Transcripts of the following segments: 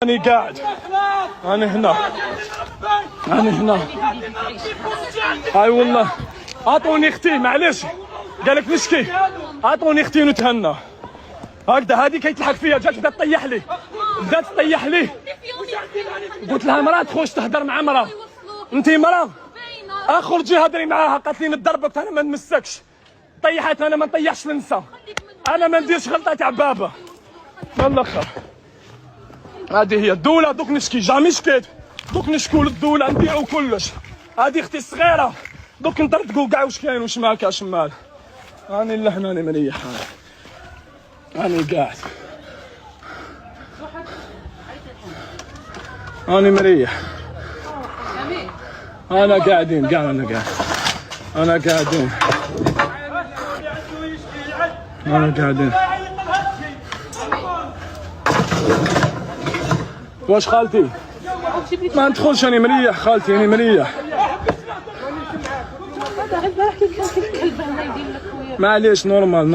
أنا قاعد، أنا هنا هاي والله. أعطوني اختي معليش، قالك نشكي، أعطوني اختي ونتهنى هكذا. هذه كي تلحق فيها جات بدات تطيح لي، قلت لها مرا تخش تهدر مع مرا، انت مرا اخرجي هضري معاها. قالت لي نضربك، انا ما نمسكش. طيحت، انا ما نطيحش النساء، انا ما نديرش غلطه تاع بابا. من الاخر هذه هي الدولة. دوك نشكي، جامي شكيت، دوك نشكو للدولة نديرو كلش. هذه اختي الصغيرة، دوك نطردقو كاع واش كاين واش ما كاش مال. راني لهنا راني مريح، راني قاعد، راني مريح. انا قاعدين كاع، انا قاعدين. واش خالتي؟ ما ندخلش، راني مريح خالتي، راني مريح. معليش نورمال.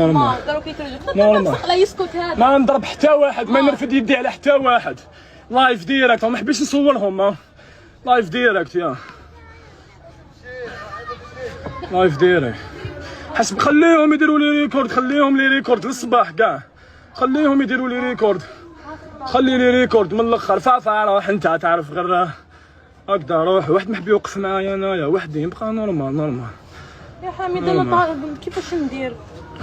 ما نضرب حتى واحد، ما نرفد يدي على حتى واحد. لايف ديريكت، ما حبيتش نصورهم. لايف ديريكت يا لايف ديريكت. حسب خليهم يديروا لي ريكورد، خليهم لي ريكورد للصباح كاع، خليهم يديروا لي ريكورد. خلي لي ريكورد من الاخر. فافا روح انت تعرف غير هكذا، روح. واحد ما حب يوقف معايا انايا وحدي، نبقى نورمال. يا حميد انا كيفاش ندير؟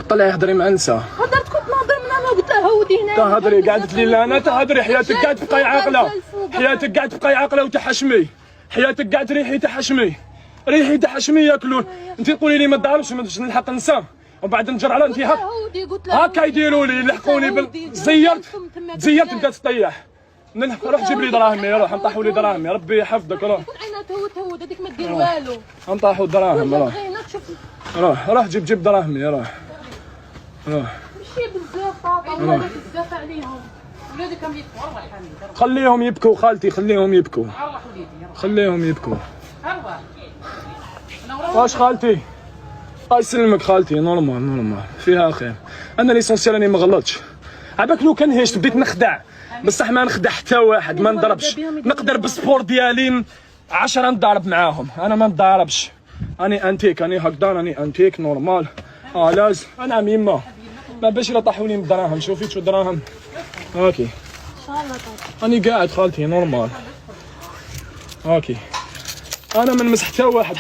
طلعي هضري مع النساء. هضرت كنت نهضر من انا قلت لها هودي هنا. تهضري قعدت لي لا انا تهضري. حياتك قاعد تبقاي عاقله، حياتك قاعد تبقاي عاقله وتحشمي، حياتك قاعد ريحي تحشمي ياكلون. انت تقولي لي ما تضربش، ما نلحق نساء وبعد نجر على انت هكا يديروا لي يلحقوني زيرت بدات تطيح. روح جيب لي دراهمي، روح نطيحوا لي دراهمي، ربي يحفظك. روح تهود هذيك ما دير والو، نطيحوا الدراهم. روح جيب دراهمي. روح ماشي بزاف بابا، بزاف عليهم. ولادك كم يبكوا؟ روح حميد، خليهم يبكوا خالتي، خليهم يبكوا. واش خالتي؟ الله يسلمك خالتي، نورمال فيها خير. انا ليسونسيال راني ما غلطتش. عباك لو كان هيش بديت نخدع، بصح ما نخدع حتى واحد، ما نضربش. نقدر بالسبور ديالي 10 نضارب معاهم، انا ما نضاربش. راني انتيك، راني هكذا، راني انتيك نورمال. لاز انا يما ما باش لا طاحوا لي من الدراهم. شوفي شو الدراهم هاكي ان شاء الله. راني قاعد خالتي نورمال هاكي. انا ما نمس حتى واحد.